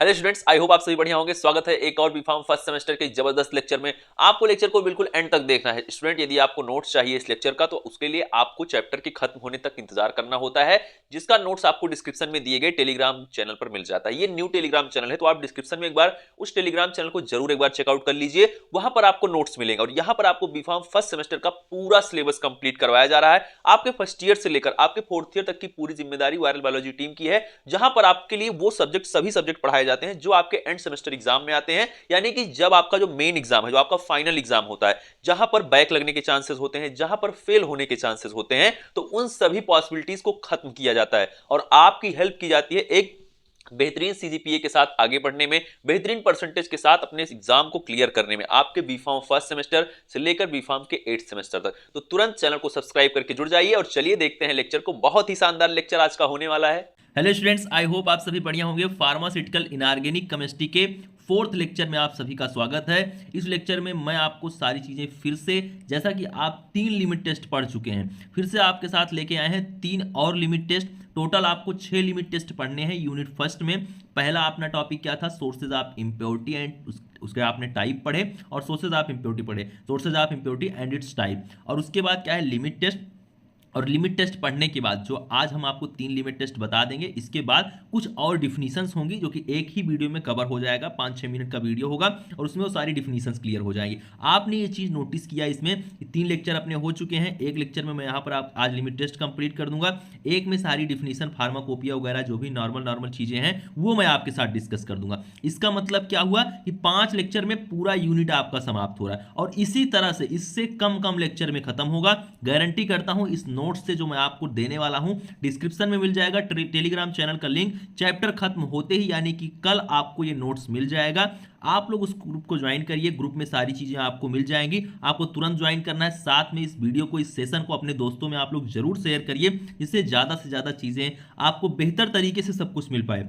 Hello students, I hope आप सभी बढ़िया होंगे। स्वागत है एक और बीफार्म फर्स्ट सेमेस्टर के जबरदस्त लेक्चर में। आपको लेक्चर को बिल्कुल एंड तक देखना है स्टूडेंट। यदि आपको नोट्स चाहिए इस लेक्चर का तो उसके लिए आपको चैप्टर के खत्म होने तक इंतजार करना होता है, जिसका नोट्स आपको डिस्क्रिप्शन में दिए गए टेलीग्राम चैनल पर मिल जाता है। ये न्यू टेलीग्राम चैनल है, तो आप डिस्क्रिप्शन में एक बार उस टेलीग्राम चैनल को जरूर एक बार चेकआउट कर लीजिए। वहां पर आपको नोट्स मिलेंगे और यहाँ पर आपको बीफार्म फर्स्ट सेमेस्टर का पूरा सिलेबस कंप्लीट करवाया जा रहा है। आपके फर्स्ट ईयर से लेकर आपके फोर्थ ईयर तक की पूरी जिम्मेदारी वायरल बायोलॉजी टीम की है, जहां पर आपके लिए वो सब्जेक्ट सभी सब्जेक्ट पढ़ाए जाते हैं जो आपके एंड सेमेस्टर एग्जाम में आते हैं। यानी कि जब आपका जो मेन एग्जाम है, जो आपका फाइनल एग्जाम होता है, जहां पर बैक लगने के चांसेस होते हैं, जहां पर फेल होने के चांसेस होते हैं, तो उन सभी पॉसिबिलिटीज को खत्म किया जाता है और आपकी हेल्प की जाती है एक बेहतरीन सीजीपीए के साथ आगे बढ़ने में, बेहतरीन परसेंटेज के साथ अपने एग्जाम को क्लियर करने में, आपके बीफार्म फर्स्ट सेमेस्टर से लेकर बीफार्म के 8th सेमेस्टर तक। तो तुरंत चैनल को सब्सक्राइब करके जुड़ जाइए और चलिए देखते हैं लेक्चर को। बहुत ही शानदार लेक्चर आज का होने वाला है। हेलो स्टूडेंट्स, आई होप आप सभी बढ़िया होंगे। फार्मास्यूटिकल इनऑर्गेनिक केमिस्ट्री के फोर्थ लेक्चर में आप सभी का स्वागत है। इस लेक्चर में मैं आपको सारी चीज़ें फिर से, जैसा कि आप 3 लिमिट टेस्ट पढ़ चुके हैं, फिर से आपके साथ लेके आए हैं 3 और लिमिट टेस्ट। टोटल आपको 6 लिमिट टेस्ट पढ़ने हैं यूनिट फर्स्ट में। पहला अपना टॉपिक क्या था? सोर्सेज ऑफ इम्प्योरिटी एंड उसके आपने टाइप पढ़े और सोर्सेज ऑफ इम्प्योरिटी पढ़े, sources of impurity and its type. और उसके बाद क्या है? Limit test. और लिमिट टेस्ट पढ़ने के बाद जो आज हम आपको 3 लिमिट टेस्ट बता देंगे, इसके बाद कुछ और डिफिनीशंस होंगी जो कि एक ही वीडियो में कवर हो जाएगा। 5-6 मिनट का वीडियो होगा और उसमें वो सारी डिफिनीशंस क्लियर हो जाएंगी। आपने ये चीज़ नोटिस किया, इसमें 3 लेक्चर अपने हो चुके हैं। एक लेक्चर में मैं यहाँ पर आप आज लिमिट टेस्ट कंप्लीट कर दूंगा, एक में सारी डिफिनीशन, फार्माकोपिया वगैरह जो भी नॉर्मल चीज़ें हैं वो मैं आपके साथ डिस्कस कर दूंगा। इसका मतलब क्या हुआ कि 5 लेक्चर में पूरा यूनिट आपका समाप्त हो रहा है और इसी तरह से इससे कम लेक्चर में खत्म होगा। गारंटी करता हूं इस नोट्स से जो मैं आपको देने वाला हूं, डिस्क्रिप्शन में मिल जाएगा टेलीग्राम चैनल का लिंक। चैप्टर खत्म होते ही यानी कि कल आपको ये नोट्स मिल जाएगा। आप लोग उस ग्रुप को ज्वाइन करिए, ग्रुप में सारी चीजें आपको मिल जाएंगी। आपको तुरंत ज्वाइन करना है। साथ में इस वीडियो को, इस सेशन को अपने दोस्तों में आप लोग जरूर शेयर करिए, जिससे ज्यादा से ज्यादा चीजें आपको बेहतर तरीके से सब कुछ मिल पाए,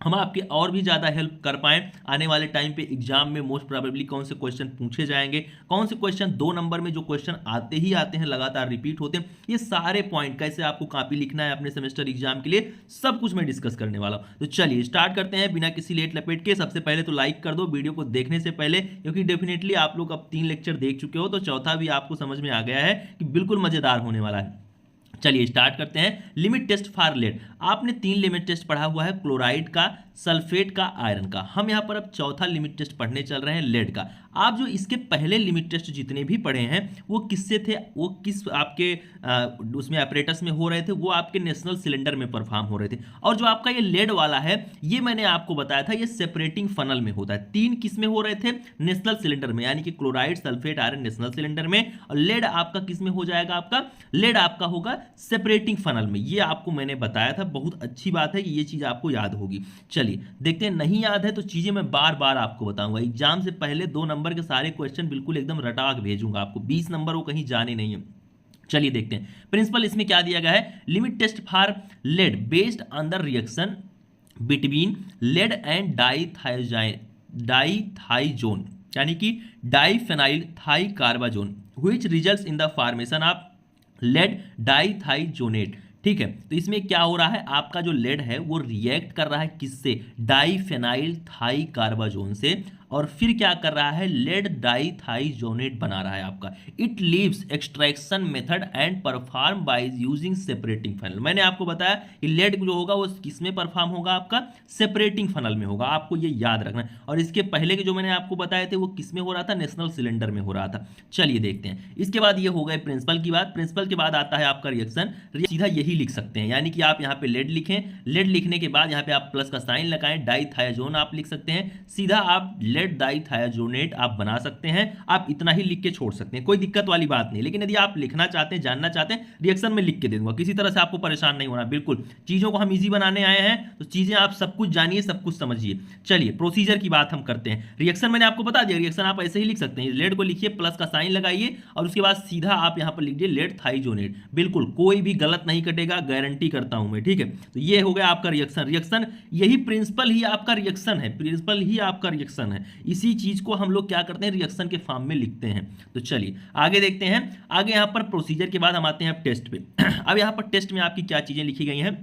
हम आपके और भी ज़्यादा हेल्प कर पाएँ। आने वाले टाइम पे एग्जाम में मोस्ट प्रोबेबली कौन से क्वेश्चन पूछे जाएंगे, कौन से क्वेश्चन 2 नंबर में जो क्वेश्चन आते ही आते हैं, लगातार रिपीट होते हैं, ये सारे पॉइंट कैसे आपको कॉपी लिखना है अपने सेमेस्टर एग्जाम के लिए, सब कुछ मैं डिस्कस करने वाला हूँ। तो चलिए स्टार्ट करते हैं बिना किसी लेट लपेट के। सबसे पहले तो लाइक कर दो वीडियो को देखने से पहले, क्योंकि डेफिनेटली आप लोग अब 3 लेक्चर देख चुके हो तो चौथा भी आपको समझ में आ गया है कि बिल्कुल मज़ेदार होने वाला है। चलिए स्टार्ट करते हैं। Limit test for lead. आपने 3 लिमिट टेस्ट पढ़ा हुआ है, क्लोराइड का, सल्फेट का, आयरन का। हम यहाँ पर अब चौथा लिमिट टेस्ट पढ़ने चल रहे हैं, लेड का। आप जो इसके पहले लिमिट टेस्ट जितने भी पढ़े हैं वो किससे थे? वो किस आपके उसमें ऑपरेटस में हो रहे थे? वो आपके नेशनल सिलेंडर में परफॉर्म हो रहे थे। और जो आपका ये लेड वाला है, ये मैंने आपको बताया था, ये सेपरेटिंग फनल में होता है। 3 किस में हो रहे थे? नेशनल सिलेंडर में, यानी कि chloride, sulphate, iron national cylinder में, और लेड आपका किस में हो जाएगा? आपका लेड आपका होगा सेपरेटिंग फनल में। ये आपको मैंने बताया था। बहुत अच्छी बात है कि ये चीज आपको याद होगी। चलिए देखते हैं। नहीं याद है तो चीजें मैं बार बार आपको बताऊंगा। एग्जाम से पहले 2 नंबर के सारे क्वेश्चन बिल्कुल एकदम रटा के भेजूंगा आपको। 20 नंबर वो कहीं जाने नहीं है। चलिए देखते हैं प्रिंसिपल इसमें क्या दिया गया है। Limit test for lead based on the reaction between lead and dithizone, यानी कि diphenyl thiocarbazone, which results in the formation of lead dithizonate. ठीक है, तो इसमें क्या हो रहा है? आपका जो लेड है वो रिएक्ट कर रहा है किससे? डाईफेनाइल थाईकार्बाजोन से, और फिर क्या कर रहा है? लेड डाईथाइजोनेट बना रहा है आपका। It leaves extraction method and perform by using separating funnel. मैंने आपको बताया कि लेड जो होगा वो किस में परफॉर्म होगा? आपका सेपरेटिंग फनल में होगा। आपको ये याद रखना है। और इसके पहले के जो मैंने आपको बताए थे वो किस में हो रहा था? नेशनल सिलेंडर में हो रहा था। चलिए देखते हैं। इसके बाद ये हो गए प्रिंसिपल की बात। प्रिंसिपल के बाद आता है आपका रिएक्शन। सीधा यही लिख सकते हैं, यानी कि आप यहाँ पे लेड लिखें, लेड लिखने के बाद यहाँ पे आप प्लस का साइन लगाएं, डाईथाइजोन आप लिख सकते हैं। सीधा आप लेड डाईथाइजोनेट आप बना सकते हैं। आप इतना ही लिख के छोड़ सकते हैं, कोई दिक्कत वाली बात नहीं। लेकिन यदि आप लिखना चाहते हैं, जानना चाहते हैं, रिएक्शन में लिख के दे दूंगा। किसी तरह से आपको परेशान नहीं होना। बिल्कुल चीजों को हम इजी बनाने आए हैं, तो चीजें आप सब कुछ जानिए, सब कुछ समझिए। चलिए प्रोसीजर की बात हम करते हैं। रिएक्शन मैंने आपको बता दिया। रिएक्शन आप ऐसे ही लिख सकते हैं। लेड को लिखिए, प्लस का साइन लगाइए और उसके बाद सीधा आप यहां पर लिख दिए लेड थाइजोनेट। बिल्कुल कोई भी गलत नहीं कटेगा, गारंटी करता हूं मैं। ठीक है, तो ये हो गया आपका रिएक्शन। रिएक्शन यही प्रिंसिपल ही आपका रिएक्शन है, प्रिंसिपल ही आपका रिएक्शन है। इसी चीज को हम लोग क्या करते हैं? रिएक्शन के फॉर्म में लिखते हैं। तो चलिए आगे देखते हैं। आगे यहां पर प्रोसीजर के बाद हम आते हैं अब टेस्ट पे। अब यहां पर टेस्ट में आपकी क्या चीजें लिखी गई हैं?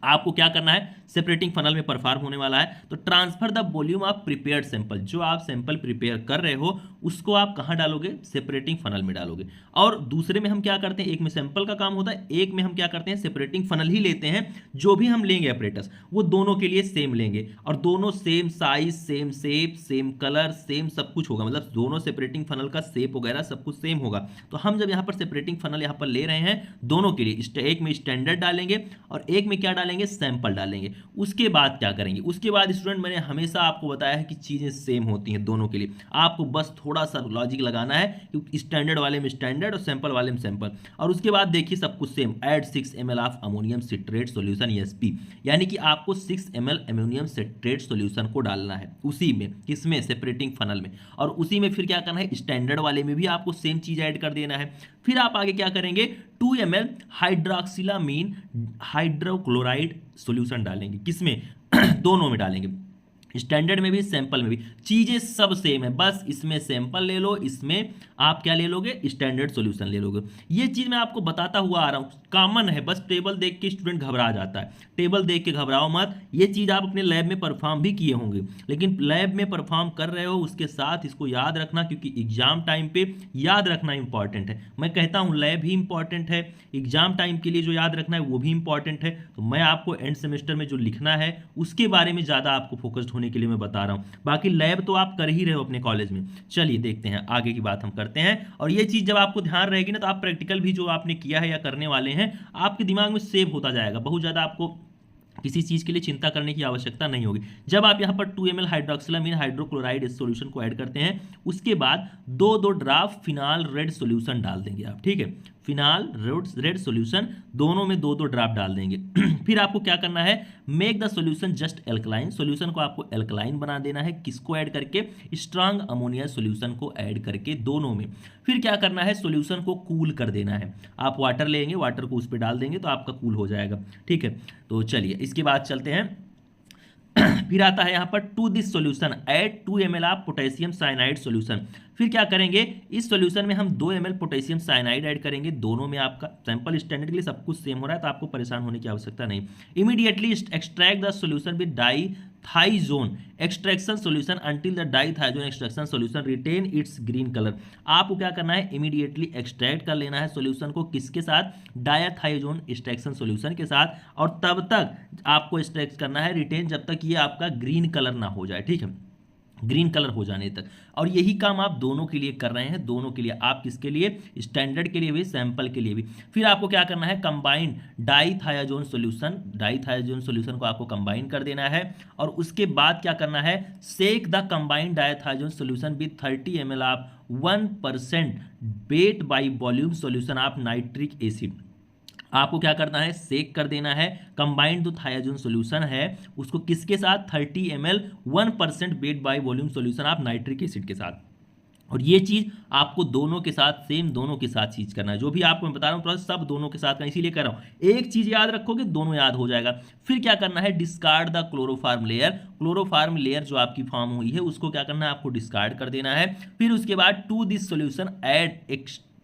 आपको क्या करना है, सेपरेटिंग फनल में परफॉर्म होने वाला है। तो transfer the volume of prepared sample, जो आप सैंपल प्रिपेयर कर रहे हो उसको आप कहाँ डालोगे, सेपरेटिंग फनल में डालोगे। और दूसरे में हम क्या करते हैं, एक में सैंपल का काम होता है, एक में हम क्या करते हैं, सेपरेटिंग फनल ही लेते हैं। जो भी हम लेंगे अपरेटस वो दोनों के लिए सेम लेंगे और दोनों same size, same shape, same colour, same सब कुछ होगा, मतलब दोनों सेपरेटिंग फनल का शेप वगैरह सब कुछ सेम होगा। तो हम जब यहाँ पर सेपरेटिंग फनल यहाँ पर ले रहे हैं दोनों के लिए, एक में स्टैंडर्ड डालेंगे और एक में क्या डालेंगे, सैंपल डालेंगे। उसके बाद क्या करेंगे, उसके बाद स्टूडेंट मैंने हमेशा आपको बताया है कि चीजें सेम होती हैं दोनों के लिए, आपको बस थोड़ा सा लॉजिक लगाना है क्योंकि स्टैंडर्ड वाले में स्टैंडर्ड और सैंपल वाले में सैंपल। और उसके बाद देखिए सब कुछ same, add 6 ml of ammonium citrate solution ESP, यानी कि आपको 6 ml अमोनियम सिट्रेट सॉल्यूशन को डालना है उसी में, किसमें, सेपरेटिंग फनल में। और उसी में फिर क्या करना है, स्टैंडर्ड वाले में भी आपको सेम चीज ऐड कर देना है। फिर आप आगे क्या करेंगे, 2 ml हाइड्रोक्सिलामीन हाइड्रोक्लोराइड सॉल्यूशन डालेंगे, किसमें दोनों में डालेंगे, स्टैंडर्ड में भी सैंपल में भी। चीजें सब सेम है, बस इसमें सैंपल ले लो, इसमें आप क्या ले लोगे, स्टैंडर्ड सॉल्यूशन ले लोगे। ये चीज मैं आपको बताता हुआ आ रहा हूं, कॉमन है, बस टेबल देख के स्टूडेंट घबरा जाता है। टेबल देख के घबराओ मत, ये चीज आप अपने लैब में परफॉर्म भी किए होंगे, लेकिन लैब में परफॉर्म कर रहे हो उसके साथ इसको याद रखना, क्योंकि एग्जाम टाइम पे याद रखना इंपॉर्टेंट है। मैं कहता हूं लैब ही इंपॉर्टेंट है, एग्जाम टाइम के लिए जो याद रखना है वो भी इंपॉर्टेंट है। तो मैं आपको एंड सेमेस्टर में जो लिखना है उसके बारे में ज्यादा आपको फोकस्ड होने के लिए मैं बता रहा हूं, बाकी लैब तो आप कर ही रहे हो अपने कॉलेज में। चलिए देखते हैं आगे की बात हम करते हैं। और ये चीज जब आपको ध्यान रहेगी ना तो आप प्रैक्टिकल भी जो आपने किया है या करने वाले हैं आपके दिमाग में सेव होता जाएगा, बहुत ज्यादा आपको किसी चीज के लिए चिंता करने की आवश्यकता नहीं होगी। जब आप यहां पर 2 ml हाइड्रोक्सिलामीन हाइड्रोक्लोराइड इस सॉल्यूशन को ऐड करते हैं, उसके बाद 2 ड्रॉप फिनाल रेड सॉल्यूशन डाल देंगे आप, ठीक है, फिनाल रेड सॉल्यूशन दोनों में 2 ड्रॉप डाल देंगे। फिर आपको क्या करना है, make the solution just alkaline, solution को आपको एल्कलाइन बना देना है, किसको ऐड करके, स्ट्रांग अमोनिया सॉल्यूशन को ऐड करके दोनों में। फिर क्या करना है, सॉल्यूशन को कूल कर देना है, आप वाटर लेंगे, वाटर को उस पर डाल देंगे तो आपका कूल हो जाएगा, ठीक है। तो चलिए इसके बाद चलते हैं। फिर आता है यहां पर to this solution add 2 ml of potassium cyanide solution. फिर क्या करेंगे, इस सॉल्यूशन में हम 2 ml पोटेशियम साइनाइड ऐड करेंगे, दोनों में आपका सैंपल स्टैंडर्ड के लिए सब कुछ सेम हो रहा है तो आपको परेशान होने की आवश्यकता नहीं। Immediately extract the solution with dithizone extraction solution until the dithizone extraction solution retain its green colour. आपको क्या करना है, इमीडिएटली एक्सट्रैक्ट कर लेना है सॉल्यूशन को, किसके साथ, डाईथाइजोन एक्सट्रैक्शन सॉल्यूशन के साथ, और तब तक आपको एक्सट्रैक्ट करना है, रिटेन, जब तक ये आपका ग्रीन कलर ना हो जाए, ठीक है, ग्रीन कलर हो जाने तक। और यही काम आप दोनों के लिए कर रहे हैं, दोनों के लिए, आप किसके लिए, स्टैंडर्ड के लिए भी, सैंपल के लिए भी। फिर आपको क्या करना है, कंबाइंड डाईथाइजोन सॉल्यूशन, डाईथाइजोन सॉल्यूशन को आपको कंबाइन कर देना है। और उसके बाद क्या करना है, shake the combined dithizone solution with 30 ml of 1% weight by volume solution of nitric acid. आपको क्या करना है, सेक कर देना है, कंबाइंड जो थायाजोन सॉल्यूशन है उसको किसके साथ, 30 ml 1% weight by volume solution of nitric acid के साथ। और ये चीज आपको दोनों के साथ सेम, दोनों के साथ चीज करना है, जो भी आपको मैं बता रहा हूँ प्रोसेस सब दोनों के साथ का, इसीलिए कर रहा हूँ, एक चीज याद रखोगे दोनों याद हो जाएगा। फिर क्या करना है, discard the chloroform layer, chloroform layer जो आपकी फॉर्म हुई है उसको क्या करना है, आपको डिस्कार्ड कर देना है। फिर उसके बाद to this solution add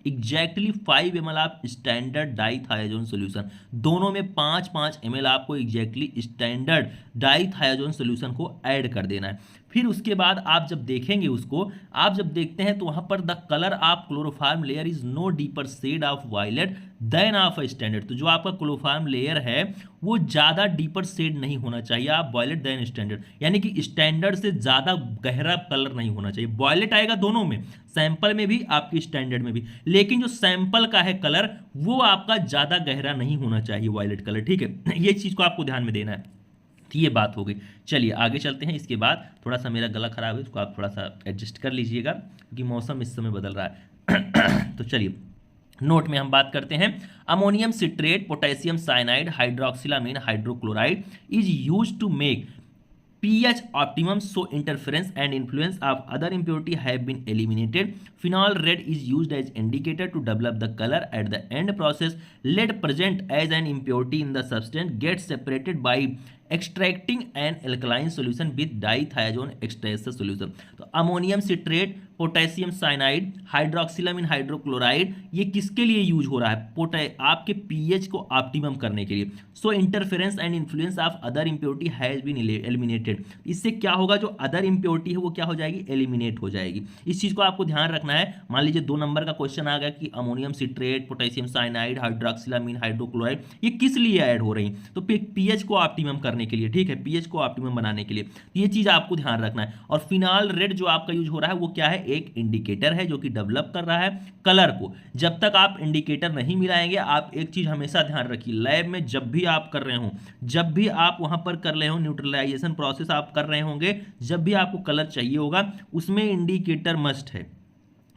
exactly 5 ml of standard dithizone solution, दोनों में 5-5 ml आपको एग्जैक्टली स्टैंडर्ड डाईथाइजोन सॉल्यूशन को ऐड कर देना है। फिर उसके बाद आप जब देखेंगे उसको, आप जब देखते हैं तो वहां पर the colour of chloroform layer is no deeper shade of violet than of standard. तो जो आपका क्लोरोफार्म लेयर है वो ज्यादा डीपर शेड नहीं होना चाहिए, आप वायलेट देन स्टैंडर्ड, यानी कि स्टैंडर्ड से ज्यादा गहरा कलर नहीं होना चाहिए। वायलेट आएगा दोनों में, सैंपल में भी आपकी स्टैंडर्ड में भी, लेकिन जो सैंपल का है कलर वो आपका ज्यादा गहरा नहीं होना चाहिए वायलेट कलर, ठीक है, ये चीज को आपको ध्यान में देना है। तो ये बात हो गई। चलिए आगे चलते हैं। इसके बाद थोड़ा सा मेरा गला खराब है, इसको आप थोड़ा सा एडजस्ट कर लीजिएगा क्योंकि मौसम इस समय बदल रहा है। तो चलिए नोट में हम बात करते हैं। Ammonium citrate potassium cyanide hydroxylamine hydrochloride is used to make pH optimum, so interference and influence of other impurity have been eliminated. Phenol red is used as indicator to develop the color. At the end process, lead present as an impurity in the substance gets separated by extracting an alkaline solution with dithiazone extracer solution. तो ammonium citrate potassium cyanide, hydroxylamine hydrochloride, ये किसके लिए use हो रहा है? आपके pH को optimum करने के लिए। So interference and influence of other impurity has been eliminated. इससे क्या होगा, जो अदर इंप्योरिटी है वो क्या हो जाएगी, एलिमिनेट हो जाएगी। इस चीज को आपको ध्यान रखना है। मान लीजिए 2 नंबर का क्वेश्चन आ गया कि ammonium citrate, potassium cyanide, hydroxylamine hydrochloride ये किस लिए ऐड हो रही, तो पीएच को ऑप्टिमम करने के लिए, ठीक है, पीएच को ऑप्टिमम बनाने के लिए। ये चीज आपको ध्यान रखना है। और फिनाल रेड जो आपका यूज हो रहा है वो क्या है, एक इंडिकेटर है जो कि डेवलप कर रहा है कलर को। जब तक आप इंडिकेटर नहीं मिलाएंगे, आप एक चीज हमेशा ध्यान रखिए, लैब में जब भी आप कर रहे हो, जब भी आप वहां पर कर रहे हो, न्यूट्रलाइजेशन प्रोसेस आप कर रहे होंगे, जब भी आपको कलर चाहिए होगा उसमें इंडिकेटर मस्ट है।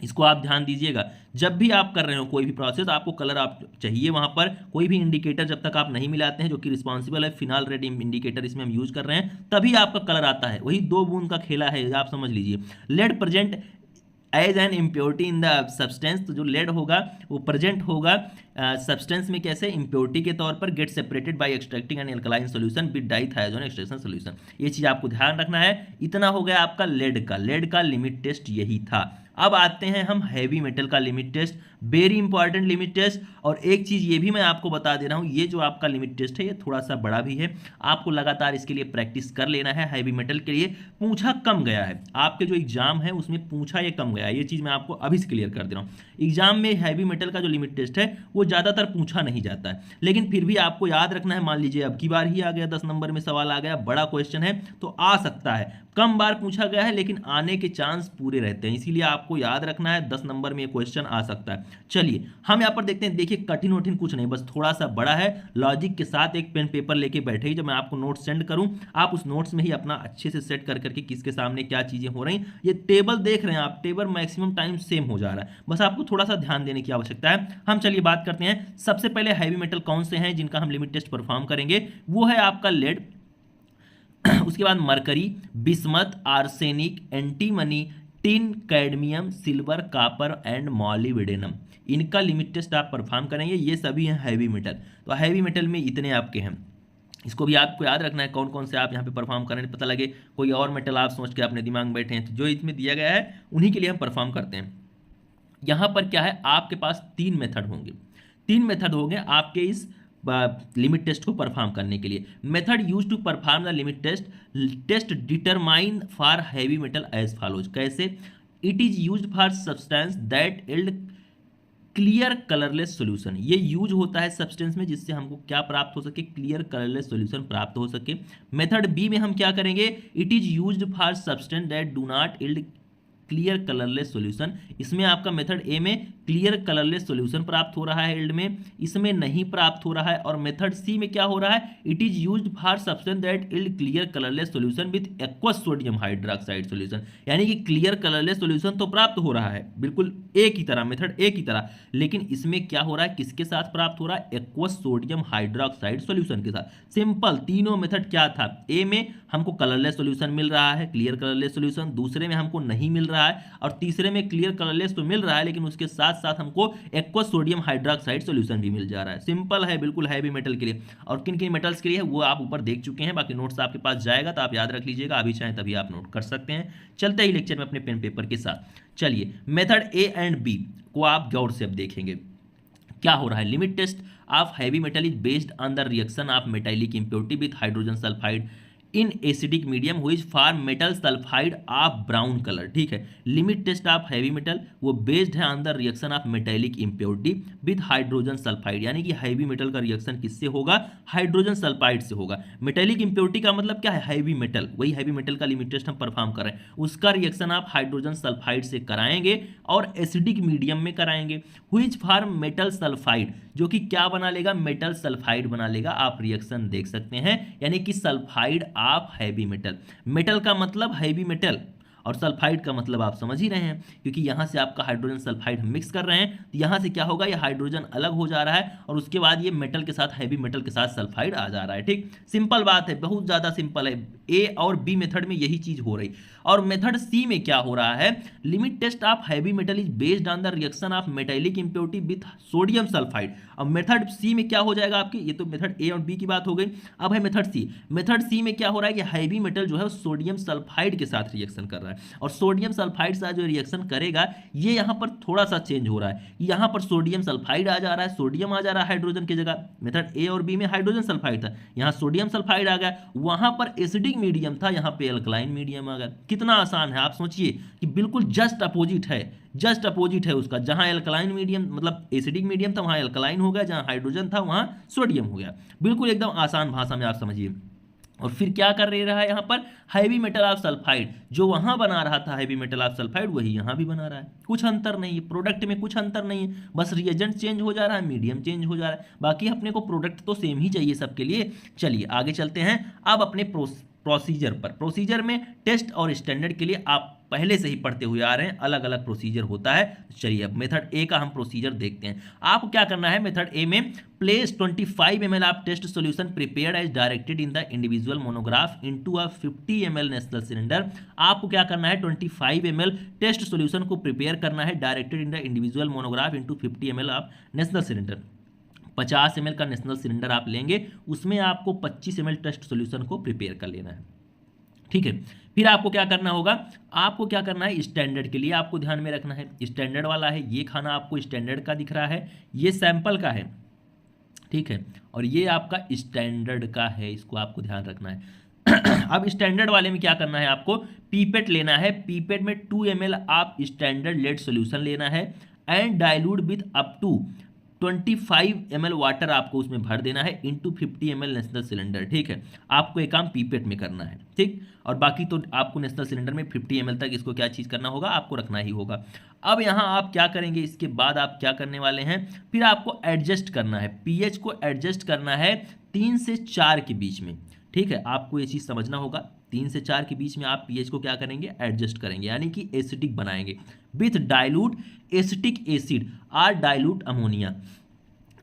इसको आप ध्यान दीजिएगा। जब भी आप कर रहे हो कोई भी प्रोसेस, आपको कलर आप चाहिए वहां पर, कोई भी इंडिकेटर जब तक आप नहीं मिलाते हैं, जो कि रिस्पॉन्सिबल है फिनाल रेड इंडिकेटर इसमें हम यूज कर रहे हैं, तभी आपका कलर आता है। वही 2 बूंद का खेला है, आप समझ लीजिए। Lead present as an impurity in the substance, तो जो लेड होगा वो प्रेजेंट होगा सब्सटेंस में कैसे, इम्प्योरिटी के तौर पर, get separated by extracting an alkaline solution with dithizone extraction solution. ये चीज आपको ध्यान रखना है। इतना हो गया आपका लेड का लिमिट टेस्ट यही था। अब आते हैं हम हैवी मेटल का limit test, very important limit test. और एक चीज ये भी मैं आपको बता दे रहा हूं, ये जो आपका लिमिट टेस्ट है ये थोड़ा सा बड़ा भी है, आपको लगातार इसके लिए प्रैक्टिस कर लेना है। हैवी मेटल के लिए पूछा कम गया है, आपके जो एग्जाम है उसमें पूछा ये कम गया है, ये चीज मैं आपको अभी से क्लियर कर दे रहा हूं। एग्जाम में हैवी मेटल का जो लिमिट टेस्ट है वो ज्यादातर पूछा नहीं जाता है, लेकिन फिर भी आपको याद रखना है। मान लीजिए अब की बार ही आ गया, 10 नंबर में सवाल आ गया, बड़ा क्वेश्चन है तो आ सकता है, कम बार पूछा गया है लेकिन आने के चांस पूरे रहते हैं, इसीलिए आपको याद रखना है 10 नंबर में ये क्वेश्चन आ सकता है। चलिए हम यहाँ पर देखते हैं, देखिए कठिन वठिन कुछ नहीं, बस थोड़ा सा बड़ा है। लॉजिक के साथ एक पेन पेपर लेके बैठे, जब मैं आपको नोट्स सेंड करूं आप उस नोट्स में ही अपना अच्छे से सेट कर करके किसके सामने क्या चीजें हो रही, ये टेबल देख रहे हैं आप, टेबल मैक्सिमम टाइम सेम हो जा रहा है, बस आपको थोड़ा सा ध्यान देने की आवश्यकता है। हम चलिए बात करते हैं, सबसे पहले हैवी मेटल कौन से हैं जिनका हम लिमिट टेस्ट परफॉर्म करेंगे, वो है आपका लेड, उसके बाद mercury, bismuth, arsenic, antimony, tin, cadmium, silver, copper and molybdenum. इनका लिमिट टेस्ट आप परफॉर्म करेंगे, ये सभी हैं हैवी मेटल। तो हैवी मेटल में इतने आपके हैं, इसको भी आपको याद रखना है कौन कौन से आप यहाँ पे परफॉर्म कर रहे हैं, पता लगे कोई और मेटल आप सोच के अपने दिमाग में बैठे हैं, तो जो इसमें दिया गया है उन्हीं के लिए हम परफॉर्म करते हैं। यहाँ पर क्या है, आपके पास 3 मेथड होंगे, 3 मेथड होंगे आपके इस लिमिट टेस्ट को परफॉर्म करने के लिए। Method use to perform the limit test determine for heavy metal as follows. कैसे, it is used for substance that yield clear colourless solution. ये यूज होता है सब्सटेंस में जिससे हमको क्या प्राप्त हो सके, क्लियर कलरलेस सॉल्यूशन प्राप्त हो सके। मेथड बी में हम क्या करेंगे, it is used for substance that do not yield clear colourless solution. इसमें आपका मेथड ए में क्लियर कलरलेस सॉल्यूशन प्राप्त हो रहा है, एल्ड में इसमें नहीं प्राप्त हो रहा है। और मेथड सी में क्या हो रहा है, it is used for substance that yield clear colourless solution with aqueous sodium hydroxide solution. यानी कि क्लियर कलरलेस सॉल्यूशन तो प्राप्त हो रहा है बिल्कुल एक ही तरह, मेथड एक ही तरह, लेकिन इसमें क्या हो रहा है, किसके साथ प्राप्त हो रहा है, एक्वस सोडियम हाइड्रोक्साइड सॉल्यूशन के साथ। सिंपल, तीनों मेथड क्या था, ए में हमको कलरलेस सॉल्यूशन मिल रहा है, क्लियर कलरलेस सॉल्यूशन, दूसरे में हमको नहीं मिल रहा है, और तीसरे में क्लियर कलरलेस तो मिल रहा है लेकिन उसके साथ साथ हमको एक्वस सोडियम हाइड्रोक्साइड सॉल्यूशन भी मिल जा रहा है। सिंपल है बिल्कुल हैवी मेटल के लिए। और किन किन मेटल्स के लिए वो आप ऊपर देख चुके हैं, बाकी नोट्स आपके पास जाएगा तो आप याद रख लीजिएगा, अभी चाहें तभी आप नोट कर सकते हैं। चलते ही लेक्चर में अपने पेन पेपर के साथ। चलिए मेथड ए एंड बी को आप गौर से अब देखेंगे क्या हो रहा है। Limit test of heavy metal is based on the reaction of metallic impurity with hydrogen sulphide in acidic medium which form metal sulphide of brown colour. ठीक है, limit test of heavy metal वो based है on the reaction of metallic impurity with hydrogen sulphide. यानी कि heavy metal का reaction किससे होगा, hydrogen sulphide से होगा। मेटालिक इंप्योरिटी का मतलब क्या है, हैवी मेटल, वही हैवी मेटल का लिमिट टेस्ट हम परफॉर्म कर रहे हैं, उसका रिएक्शन आप हाइड्रोजन सल्फाइड से कराएंगे और एसिडिक मीडियम में कराएंगे। व्हिच फॉर्म मेटल सल्फाइड, जो कि क्या बना लेगा, मेटल सल्फाइड बना लेगा। आप रिएक्शन देख सकते हैं, यानी कि sulphide of heavy metal. Metal का मतलब हैवी मेटल और सल्फाइड का मतलब आप समझ ही रहे हैं, क्योंकि यहां से आपका हाइड्रोजन सल्फाइड हम मिक्स कर रहे हैं, तो यहां से क्या होगा, ये हाइड्रोजन अलग हो जा रहा है और उसके बाद ये मेटल के साथ, हैवी मेटल के साथ सल्फाइड आ जा रहा है। ठीक, सिंपल बात है, बहुत ज्यादा सिंपल है। ए और बी मेथड में यही चीज हो रही। और मेथड सी में क्या हो रहा है, limit test of heavy metal is based on the reaction of metallic impurity with sodium sulphide. अब मेथड सी में क्या हो जाएगा आपकी, ये तो मेथड ए और बी की बात हो गई, अब है मेथड सी। मेथड सी में क्या हो रहा है कि हैवी मेटल जो है सोडियम सल्फाइड के साथ रिएक्शन कर रहा है। रहा है। और सोडियम सल्फाइड से जो रिएक्शन करेगा ये यहाँ पर थोड़ा सा चेंज हो रहा है, यहाँ पर सोडियम सल्फाइड आ जा रहा है, सोडियम आ जा रहा है हाइड्रोजन की जगह। मेथड ए और बी में हाइड्रोजन सल्फाइड था, यहाँ सोडियम सल्फाइड आ गया, वहां पर एसिडिक मीडियम था, यहाँ पे अल्कलाइन मीडियम आ गया। कितना आसान है, आप सोचिए कि बिल्कुल जस्ट अपोजिट है, जस्ट अपोजिट है उसका। जहां एल्कलाइन मीडियम मतलब एसिडिक मीडियम था वहां एल्कलाइन हो गया, जहां हाइड्रोजन था वहां सोडियम हो गया। बिल्कुल एकदम आसान भाषा में आप समझिए। और फिर क्या कर रहा है यहाँ पर, हैवी मेटल ऑफ सल्फाइड, जो वहां बना रहा था हैवी मेटल ऑफ सल्फाइड वही यहाँ भी बना रहा है। कुछ अंतर नहीं है, प्रोडक्ट में कुछ अंतर नहीं है, बस रिएजेंट चेंज हो जा रहा है, मीडियम चेंज हो जा रहा है, बाकी अपने को प्रोडक्ट तो सेम ही चाहिए सबके लिए। चलिए आगे चलते हैं अब अपने प्रोसीजर पर। प्रोसीजर में टेस्ट और स्टैंडर्ड के लिए आप पहले से ही पढ़ते हुए आ रहे हैं, अलग अलग प्रोसीजर होता है। चलिए अब मेथड ए का हम प्रोसीजर देखते हैं। आपको क्या करना है मेथड ए में, place 25 ml of test solution prepared as directed in the individual monograph into a 50 ml national cylinder. आपको क्या करना है, 25 ml टेस्ट सॉल्यूशन को प्रिपेयर करना है directed in the individual monograph into 50 ml of national cylinder. 50 ml का national cylinder आप लेंगे, उसमें आपको 25 ml टेस्ट सॉल्यूशन को प्रिपेयर कर लेना है, ठीक है। फिर आपको क्या करना होगा, आपको क्या करना है, स्टैंडर्ड के लिए आपको ध्यान में रखना है, स्टैंडर्ड वाला है ये खाना आपको स्टैंडर्ड का दिख रहा है, ये सैंपल का है, ठीक है, और ये आपका स्टैंडर्ड का है, इसको आपको ध्यान रखना है। अब स्टैंडर्ड वाले में क्या करना है, आपको पीपेट लेना है, पीपेट में 2 ml आप स्टैंडर्ड लेड सॉल्यूशन लेना है and dilute with up to 25 ml water आपको उसमें भर देना है इनटू 50 ml नेशनल सिलेंडर, ठीक है। आपको एक काम पीपेट में करना है, ठीक, और बाकी तो आपको नेशनल सिलेंडर में 50 ml तक इसको क्या चीज़ करना होगा, आपको रखना ही होगा। अब यहाँ आप क्या करेंगे, इसके बाद आप क्या करने वाले हैं, फिर आपको एडजस्ट करना है, पीएच को एडजस्ट करना है 3 से 4 के बीच में, ठीक है। आपको ये चीज़ समझना होगा, 3 से 4 के बीच में आप पीएच को क्या करेंगे, एडजस्ट करेंगे, यानी कि एसिडिक बनाएंगे with dilute acetic acid or dilute ammonia.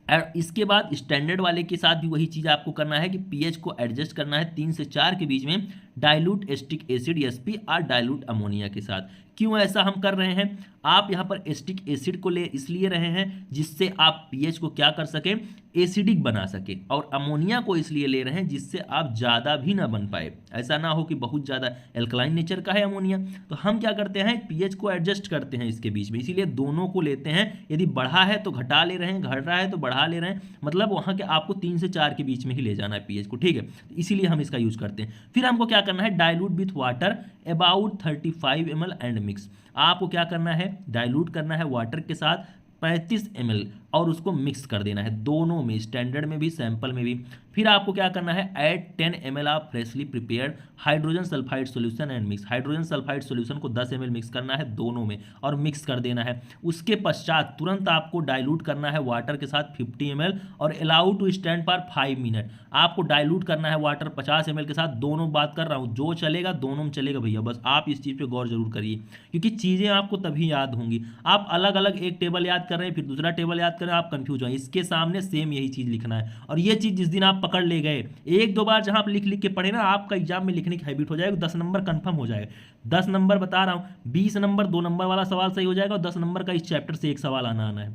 और इसके बाद स्टैंडर्ड वाले के साथ भी वही चीज़ आपको करना है कि पीएच को एडजस्ट करना है 3 से 4 के बीच में डाइल्यूट एसिटिक एसिड एसपी और डाइल्यूट अमोनिया के साथ। क्यों ऐसा हम कर रहे हैं, आप यहाँ पर एसिटिक एसिड को ले इसलिए रहे हैं जिससे आप पीएच को क्या कर सकें, एसिडिक बना सके, और अमोनिया को इसलिए ले रहे हैं जिससे आप ज़्यादा भी ना बन पाए, ऐसा ना हो कि बहुत ज़्यादा एल्कलाइन नेचर का है अमोनिया। तो हम क्या करते हैं, पीएच को एडजस्ट करते हैं इसके बीच में, इसीलिए दोनों को लेते हैं, यदि बढ़ा है तो घटा ले रहे हैं, घट रहा है तो बढ़ा ले रहे हैं, मतलब वहाँ के आपको 3 से 4 के बीच में ही ले जाना है पीएच को, ठीक है, इसीलिए हम इसका यूज करते हैं। फिर हमको क्या करना है, dilute with water about 35 ml and mix. आपको क्या करना है, डाइल्यूट करना है वाटर के साथ 35 ml और उसको मिक्स कर देना है, दोनों में, स्टैंडर्ड में भी सैंपल में भी। फिर आपको क्या करना है, add 10 ml of freshly prepared hydrogen sulphide solution and mix. Hydrogen sulphide solution को 10 ml मिक्स करना है दोनों में और मिक्स कर देना है। उसके पश्चात तुरंत आपको डाइल्यूट करना है वाटर के साथ 50 ml और allow to stand for 5 minute. आपको डाइल्यूट करना है वाटर 50 ml के साथ, दोनों बात कर रहा हूँ, जो चलेगा दोनों में चलेगा भैया, बस आप इस चीज़ पे गौर जरूर करिए, क्योंकि चीज़ें आपको तभी याद होंगी। आप अलग अलग एक टेबल याद कर रहे हैं फिर दूसरा टेबल याद कर रहे हैं, आप कंफ्यूज हो, इसके सामने सेम यही चीज़ लिखना है। और ये चीज़ जिस दिन आप पकड़ ले गए, 1-2 बार जहां आप लिख लिख के पढ़े ना, आपका एग्जाम में लिखने की हैबिट हो जाएगा, 10 नंबर कंफर्म हो जाएगा। 10 नंबर बता रहा हूं, 20 नंबर 2 नंबर वाला सवाल सही हो जाएगा और 10 नंबर का इस चैप्टर से एक सवाल आना है,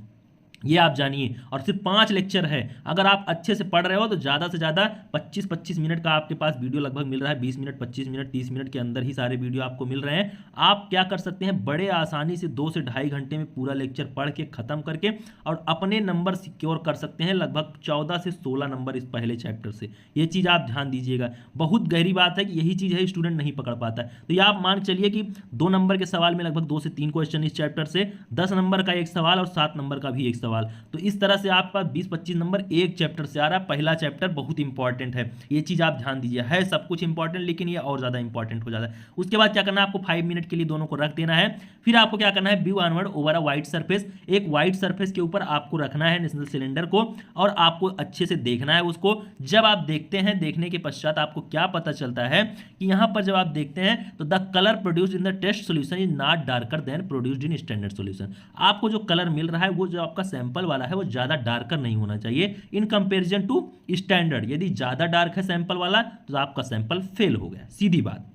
ये आप जानिए। और सिर्फ 5 लेक्चर है, अगर आप अच्छे से पढ़ रहे हो तो ज़्यादा से ज़्यादा 25-25 मिनट का आपके पास वीडियो लगभग मिल रहा है, 20 मिनट 25 मिनट 30 मिनट के अंदर ही सारे वीडियो आपको मिल रहे हैं। आप क्या कर सकते हैं, बड़े आसानी से 2 से ढाई घंटे में पूरा लेक्चर पढ़ के ख़त्म करके और अपने नंबर सिक्योर कर सकते हैं, लगभग 14 से 16 नंबर इस पहले चैप्टर से। ये चीज़ आप ध्यान दीजिएगा, बहुत गहरी बात है कि यही चीज़ है स्टूडेंट नहीं पकड़ पाता है। तो ये आप मान चलिए कि 2 नंबर के सवाल में लगभग 2 से 3 क्वेश्चन इस चैप्टर से, 10 नंबर का एक सवाल और 7 नंबर का भी एक सवाल, तो इस तरह से आपका 20-25 नंबर एक चैप्टर से आ रहा है। पहला चैप्टर बहुत इंपॉर्टेंट है, ये चीज आप ध्यान दीजिए, है सब कुछ इंपॉर्टेंट लेकिन ये और ज्यादा इंपॉर्टेंट हो जाता है। उसके बाद क्या करना है, आपको 5 मिनट के लिए दोनों को रख देना है। फिर आपको क्या करना है, view onward over a white surface, एक व्हाइट सरफेस के ऊपर आपको रखना है नेशनल सिलेंडर को और आपको अच्छे से देखना है उसको। जब आप देखते हैं, देखने के पश्चात आपको क्या पता चलता है कि यहां पर जब आप देखते हैं तो the colour produced in the test solution is not darker than produced in standard solution. आपको जो कलर मिल रहा है वो जो आपका सैंपल वाला है वो ज्यादा डार्कर नहीं होना चाहिए इन कंपैरिजन टू स्टैंडर्ड। यदि ज्यादा डार्क है सैंपल वाला तो आपका सैंपल फेल हो गया, सीधी बात।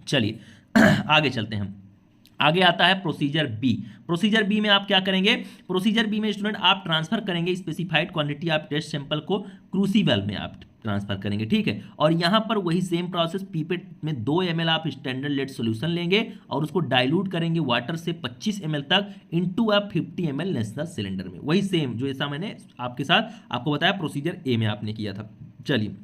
चलिए आगे चलते हैं, आगे आता है प्रोसीजर बी। प्रोसीजर बी में आप क्या करेंगे, प्रोसीजर बी में स्टूडेंट आप ट्रांसफर करेंगे specified quantity of test sample को क्रूसिबल में। आप ट्रांसफर करेंगे, ठीक है। और यहाँ पर वही सेम प्रोसेस, पीपेट में 2 ml आप स्टैंडर्ड लेड सॉल्यूशन लेंगे और उसको डाइल्यूट करेंगे वाटर से 25 ml तक into a 50 ml national cylinder में। वही सेम जो ऐसा मैंने आपके साथ आपको बताया प्रोसीजर ए में आपने किया था। चलिए,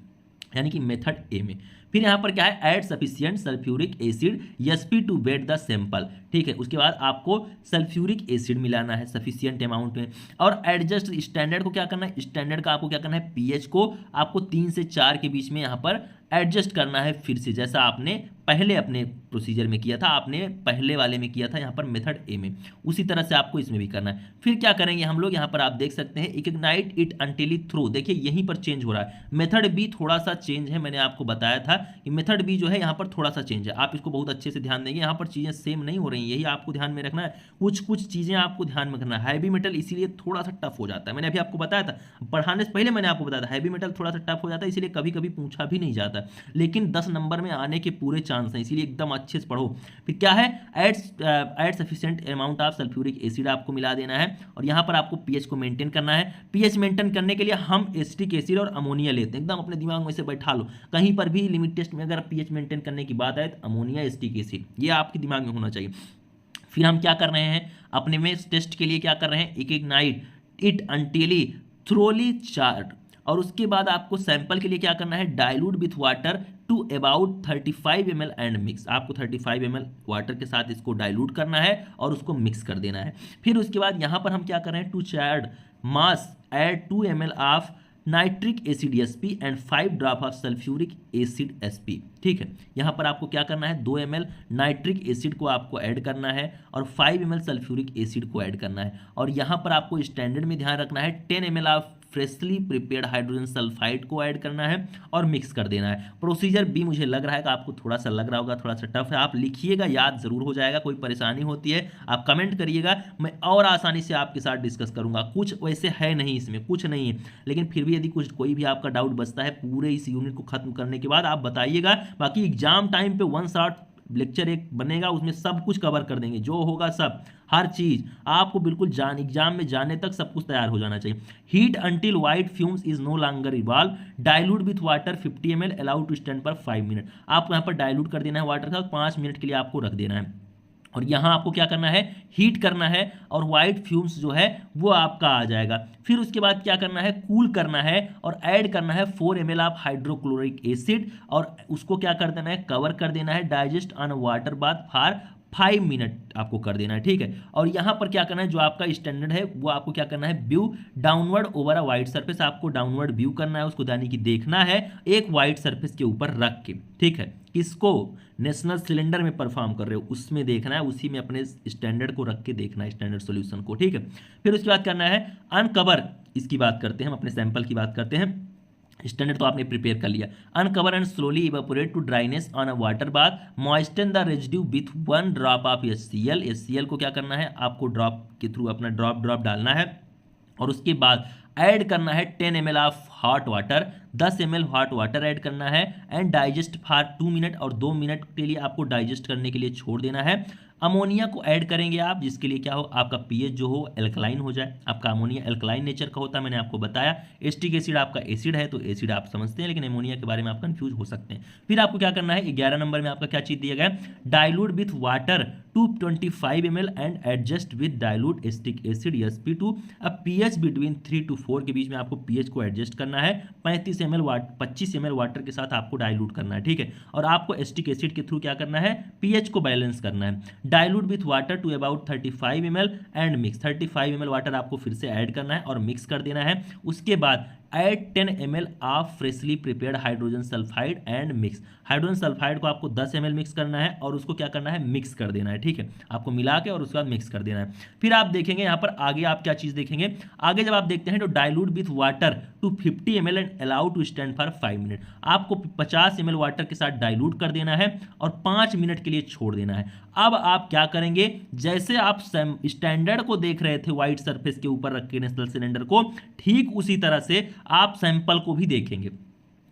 यानी कि मेथड ए में फिर यहाँ पर क्या है, add sufficient sulphuric acid SP to wet the sample, ठीक है। उसके बाद आपको सल्फ्यूरिक एसिड मिलाना है सफिशिएंट अमाउंट में और एडजस्ट स्टैंडर्ड को क्या करना है, स्टैंडर्ड का आपको क्या करना है, पीएच को आपको 3 से 4 के बीच में यहाँ पर एडजस्ट करना है फिर से, जैसा आपने पहले अपने प्रोसीजर में किया था, आपने पहले वाले में किया था यहाँ पर मेथड ए में, उसी तरह से आपको इसमें भी करना है। फिर क्या करेंगे हम लोग, यहाँ पर आप देख सकते हैं ignite it until it through, देखिए यहीं पर चेंज हो रहा है। मेथड बी थोड़ा सा चेंज है, मैंने आपको बताया था कि मेथड बी जो है यहाँ पर थोड़ा सा चेंज है, आप इसको बहुत अच्छे से ध्यान देंगे, यहाँ पर चीज़ें सेम नहीं हो रही, यही आपको ध्यान में रखना है। कुछ चीज़ें आपको ध्यान में रखना है। हैवी मेटल इसीलिए थोड़ा सा टफ हो जाता है, मैंने अभी आपको बताया था, पढ़ाने से पहले मैंने आपको बताया था हैवी मेटल थोड़ा सा टफ हो जाता है, इसलिए कभी कभी पूछा भी नहीं जाता, लेकिन 10 नंबर में आने के पूरे चांस हैं, इसीलिए एकदम अच्छे से पढ़ो। फिर क्या है, add sufficient amount of sulphuric acid आपको मिला देना है और यहाँ पर आपको पीएच को मेंटेन करना है। पीएच मेंटेन करने के लिए हम एसिटिक एसिड और अमोनिया लेते हैं, एकदम अपने दिमाग में से बैठा लो, कहीं पर भी लिमिट टेस्ट में अगर पीएच मेंटेन करने की बात आए तो अमोनिया एसिटिक एसिड, ये आपके दिमाग में होना चाहिए। फिर हम क्या कर रहे हैं, अपने में टेस्ट के लिए क्या कर रहे हैं, ignite it until thoroughly chart, और उसके बाद आपको सैंपल के लिए क्या करना है, dilute with water to about 35 ml and mix, आपको 35 ml वाटर के साथ इसको डाइल्यूट करना है और उसको मिक्स कर देना है। फिर उसके बाद यहाँ पर हम क्या कर रहे हैं, to charred mass add 2 ml of nitric acid SP and 5 drop of sulphuric acid SP, ठीक है। यहाँ पर आपको क्या करना है, 2 ml नाइट्रिक एसिड को आपको ऐड करना है और 5 ml सल्फ्यूरिक एसिड को ऐड करना है और यहाँ पर आपको स्टैंडर्ड में ध्यान रखना है 10 ml of freshly prepared hydrogen sulphide को ऐड करना है और मिक्स कर देना है। प्रोसीजर बी मुझे लग रहा है कि आपको थोड़ा सा लग रहा होगा, थोड़ा सा टफ है, आप लिखिएगा, याद जरूर हो जाएगा। कोई परेशानी होती है आप कमेंट करिएगा, मैं और आसानी से आपके साथ डिस्कस करूंगा। कुछ वैसे है नहीं, इसमें कुछ नहीं है, लेकिन फिर भी यदि कुछ कोई भी आपका डाउट बचता है पूरे इस यूनिट को खत्म करने के बाद आप बताइएगा। बाकी एग्जाम टाइम पे 1 शॉट लेक्चर एक बनेगा, उसमें सब कुछ कवर कर देंगे, जो होगा सब, हर चीज आपको बिल्कुल एग्जाम में जाने तक सब कुछ तैयार हो जाना चाहिए। Heat until white fumes is no longer evolve, dilute with water 50 ml, allow to stand पर 5 मिनट, आपको यहाँ पर डाइल्यूट कर देना है वाटर का, 5 मिनट के लिए आपको रख देना है और यहाँ आपको क्या करना है, हीट करना है और वाइट फ्यूम्स जो है वो आपका आ जाएगा। फिर उसके बाद क्या करना है, कूल करना है और ऐड करना है 4 ml ऑफ हाइड्रोक्लोरिक एसिड और उसको क्या कर देना है, कवर कर देना है, digest on water bath for 5 minute आपको कर देना है, ठीक है। और यहाँ पर क्या करना है, जो आपका स्टैंडर्ड है वो आपको क्या करना है, view downward over a white surface, आपको डाउनवर्ड व्यू करना है उसको, यानी कि देखना है एक वाइट सरफेस के ऊपर रख के, ठीक है। किसको, नेशनल सिलेंडर में परफॉर्म कर रहे हो उसमें देखना है, उसी में अपने स्टैंडर्ड को रख के देखना है, स्टैंडर्ड सॉल्यूशन को, ठीक है। फिर उसके बाद करना है अनकवर, इसकी बात करते हैं हम, अपने सैंपल की बात करते हैं। स्टैंडर्ड तो आपने प्रिपेयर कर लिया। Uncover and slowly evaporate to dryness on a water bath, moisten the residue with 1 drop of HCl, HCl को क्या करना है, आपको ड्रॉप के थ्रू अपना ड्रॉप डालना है और उसके बाद ऐड करना है 10 ml of hot water, 10 ml hot water add करना है एंड डाइजेस्ट फॉर 2 मिनट, और 2 मिनट के लिए आपको डाइजेस्ट करने के लिए छोड़ देना है। अमोनिया को ऐड करेंगे आप, जिसके लिए क्या हो, आपका पीएच जो हो एल्कलाइन हो जाए, आपका अमोनिया एल्कलाइन नेचर का होता है, मैंने आपको बताया। एसिटिक एसिड आपका एसिड है तो एसिड आप समझते हैं, लेकिन अमोनिया के बारे में आप कंफ्यूज हो सकते हैं। फिर आपको क्या करना है, 11 नंबर में आपका क्या चीज दिया गया, dilute with water 225 ml and adjust with dilute acetic acid Sp2, अब पीएच बिटवीन 3 to 4 के बीच में आपको पीएच को एडजस्ट करना है, 25 ml वाटर के साथ आपको डाइल्यूट करना है, ठीक है। और आपको एसिटिक एसिड के थ्रू क्या करना है, पीएच को बैलेंस करना है। Dilute with water to about 35 ml and mix, 35 ml water आपको फिर से ऐड करना है और मिक्स कर देना है। उसके बाद add 10 ml of freshly prepared hydrogen sulphide and mix, hydrogen sulphide को आपको 10 ml मिक्स करना है और उसको क्या करना है, मिक्स कर देना है, ठीक है। आपको मिला के और उसके बाद मिक्स कर देना है। फिर आप देखेंगे यहाँ पर आगे आप क्या चीज देखेंगे, आगे जब आप देखते हैं तो dilute with water to 50 ml and allow to stand for 5 minute, आपको 50 ml वाटर के साथ डाइल्यूट कर देना है और 5 मिनट के लिए छोड़ देना है। अब आप क्या करेंगे, जैसे आप स्टैंडर्ड को देख रहे थे व्हाइट सरफेस के ऊपर रख के नेशनल सिलेंडर को, ठीक उसी तरह से आप सैंपल को भी देखेंगे।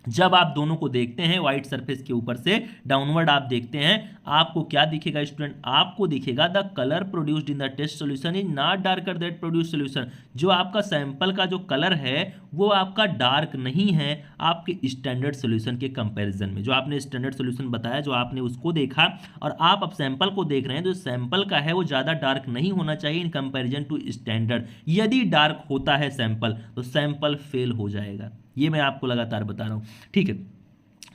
जब आप दोनों को देखते हैं व्हाइट सरफेस के ऊपर से डाउनवर्ड आप देखते हैं, आपको क्या दिखेगा स्टूडेंट? आपको दिखेगा the colour produced in the test solution is not darker that produce solution. जो आपका सैंपल का जो कलर है वो आपका डार्क नहीं है आपके स्टैंडर्ड सॉल्यूशन के कंपैरिजन में। जो आपने स्टैंडर्ड सॉल्यूशन बताया, जो आपने उसको देखा और आप अब सैंपल को देख रहे हैं, जो सैंपल का है वो ज़्यादा डार्क नहीं होना चाहिए इन कंपैरिजन टू स्टैंडर्ड। यदि डार्क होता है सैंपल तो सैंपल फेल हो जाएगा। ये मैं आपको लगातार बता रहा हूँ, ठीक है।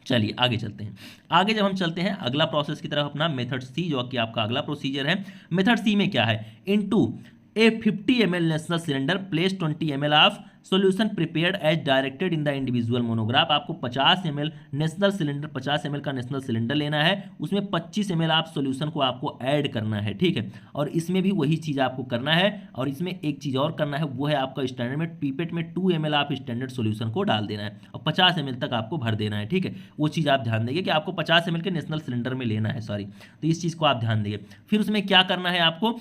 चलिए आगे चलते हैं। आगे जब हम चलते हैं अगला प्रोसेस की तरफ, अपना मेथड सी, जो कि आपका अगला प्रोसीजर है। मेथड सी में क्या है? Into a 50 ml national cylinder place 20 ml of solution prepared as directed in the individual monograph. आपको 50 ml नेशनल सिलेंडर, 50 ml का नेशनल सिलेंडर लेना है, उसमें 25 ml आप सॉल्यूशन को आपको ऐड करना है, ठीक है। और इसमें भी वही चीज़ आपको करना है, और इसमें एक चीज़ और करना है, वो है आपका स्टैंडर्ड में पीपेट में 2 ml आप स्टैंडर्ड सॉल्यूशन को डाल देना है और 50 ml तक आपको भर देना है, ठीक है। वो चीज़ आप ध्यान देंगे कि आपको 50 ml के नेशनल सिलेंडर में लेना है, सॉरी, तो इस चीज़ को आप ध्यान देंगे। फिर उसमें क्या करना है आपको?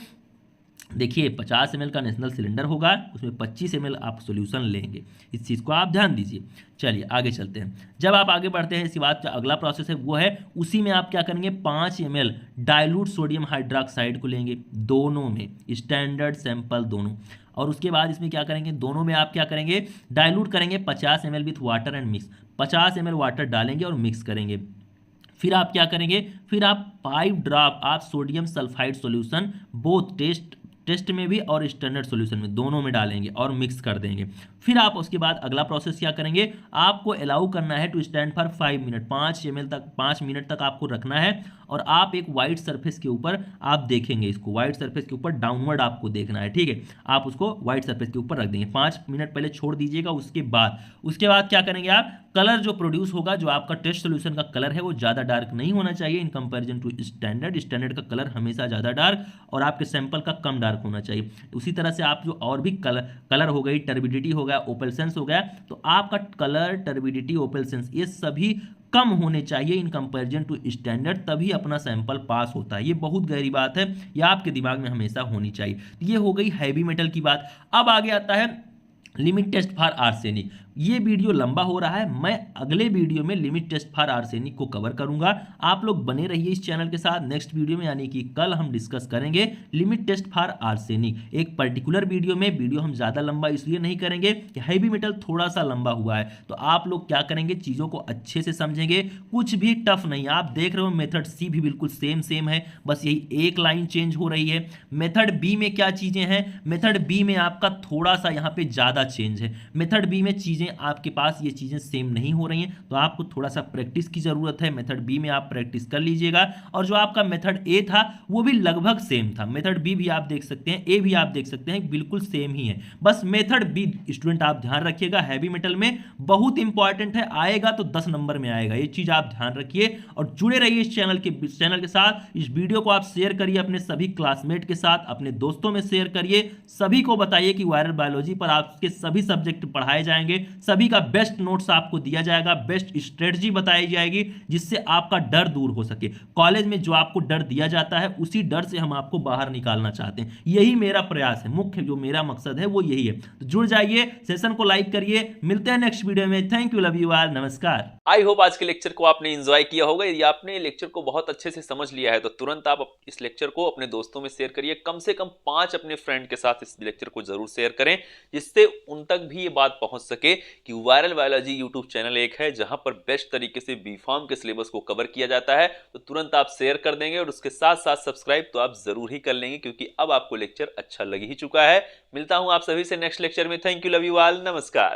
देखिए 50 ml का नेशनल सिलेंडर होगा, उसमें 25 ml आप सॉल्यूशन लेंगे, इस चीज़ को आप ध्यान दीजिए। चलिए आगे चलते हैं। जब आप आगे बढ़ते हैं, इसके बाद अगला प्रोसेस है वो है, उसी में आप क्या करेंगे? 5 ml डाइल्यूट सोडियम हाइड्रोक्साइड को लेंगे, दोनों में स्टैंडर्ड सैंपल दोनों। और उसके बाद इसमें क्या करेंगे? दोनों में आप क्या करेंगे? डाइल्यूट करेंगे 50 ml with water and mix. 50 ml water डालेंगे और मिक्स करेंगे। फिर आप क्या करेंगे? फिर आप 5 ड्रॉप आप sodium sulphide solution both test में भी और स्टैंडर्ड सॉल्यूशन में, दोनों में डालेंगे और मिक्स कर देंगे। फिर आप उसके बाद अगला प्रोसेस क्या करेंगे? आपको अलाउ करना है to stand for 5 minute, 5 ml तक, 5 मिनट तक आपको रखना है। और आप एक वाइट सरफेस के ऊपर आप देखेंगे, इसको वाइट सरफेस के ऊपर डाउनवर्ड आपको देखना है, ठीक है। आप उसको वाइट सरफेस के ऊपर रख देंगे, 5 मिनट पहले छोड़ दीजिएगा। उसके बाद क्या करेंगे आप? कलर जो प्रोड्यूस होगा, जो आपका टेस्ट सोल्यूशन का कलर है, वो ज़्यादा डार्क नहीं होना चाहिए in comparison to standard. Standard का कलर हमेशा ज़्यादा डार्क और आपके सैंपल का कम डार्क होना चाहिए। उसी तरह से आप जो और भी कलर हो गई, टर्बिडिटी हो गया, ओपेलसेंस हो गया, तो आपका कलर, टर्बिडिटी, ओपेलसेंस ये सभी कम होने चाहिए इन कंपैरिजन टू स्टैंडर्ड, तभी अपना सैंपल पास होता है। ये बहुत गहरी बात है, ये आपके दिमाग में हमेशा होनी चाहिए। ये हो गई हैवी मेटल की बात। अब आगे आता है लिमिट टेस्ट फॉर आर्सेनिक। ये वीडियो लंबा हो रहा है, मैं अगले वीडियो में लिमिट टेस्ट फॉर आर्सेनिक को कवर करूंगा। आप लोग बने रहिए इस चैनल के साथ। नेक्स्ट वीडियो में यानी कि कल हम डिस्कस करेंगे लिमिट टेस्ट फॉर आर्सेनिक, एक पर्टिकुलर वीडियो में। वीडियो हम ज़्यादा लंबा इसलिए नहीं करेंगे कि हैवी मेटल थोड़ा सा लंबा हुआ है, तो आप लोग क्या करेंगे? चीज़ों को अच्छे से समझेंगे, कुछ भी टफ नहीं। आप देख रहे हो मेथड सी भी बिल्कुल सेम है, बस यही एक लाइन चेंज हो रही है। मेथड बी में क्या चीज़ें हैं? मेथड बी में आपका थोड़ा सा यहाँ पे ज़्यादा चेंज है। मेथड बी में चीज़ें आपके पास ये चीज़ें सेम नहीं हो रही हैं, तो आपको थोड़ा सा प्रैक्टिस की ज़रूरत है। मेथड बी में आप प्रैक्टिस कर लीजिएगा। और जो आपका मेथड ए था वो भी लगभग सेम था। मेथड बी भी आप देख सकते हैं, ए भी आप देख सकते हैं, बिल्कुल सेम ही है। बस मेथड बी स्टूडेंट आप ध्यान रखिएगा, हैवी मेटल में बहुत इंपॉर्टेंट है, आएगा तो 10 नंबर में आएगा, ये चीज़ आप ध्यान रखिए। और जुड़े रहिए इस चैनल के साथ। इस वीडियो को आप शेयर करिए अपने सभी क्लासमेट के साथ, अपने दोस्तों में शेयर करिए, सभी को बताइए कि वायरल बायोलॉजी पर आपके सभी सब्जेक्ट पढ़ाए जाएंगे, सभी का बेस्ट नोट्स आपको दिया जाएगा, बेस्ट स्ट्रेटजी बताई जाएगी, जिससे आपका डर दूर हो सके। कॉलेज में जो आपको डर दिया जाता है, उसी डर से हम आपको बाहर निकालना चाहते हैं। यही मेरा प्रयास है, मुख्य जो मेरा मकसद है वो यही है। तो जुड़ जाइए, सेशन को लाइक करिए। मिलते हैं नेक्स्ट वीडियो में। Thank you, love you all, नमस्कार। आई होप आज के लेक्चर को आपने एंजॉय किया होगा। यदि आपने लेक्चर को बहुत अच्छे से समझ लिया है तो तुरंत आप इस लेक्चर को अपने दोस्तों में शेयर करिए। कम से कम 5 अपने फ्रेंड के साथ इस लेक्चर को जरूर शेयर करें, जिससे उन तक भी ये बात पहुंच सके कि वायरल बायोलॉजी यूट्यूब चैनल एक है जहां पर बेस्ट तरीके से बी.फार्म के सिलेबस को कवर किया जाता है। तो तुरंत आप शेयर कर देंगे और उसके साथ साथ सब्सक्राइब तो आप जरूर ही कर लेंगे, क्योंकि अब आपको लेक्चर अच्छा लग ही चुका है। मिलता हूं आप सभी से नेक्स्ट लेक्चर में। Thank you, love you all, नमस्कार।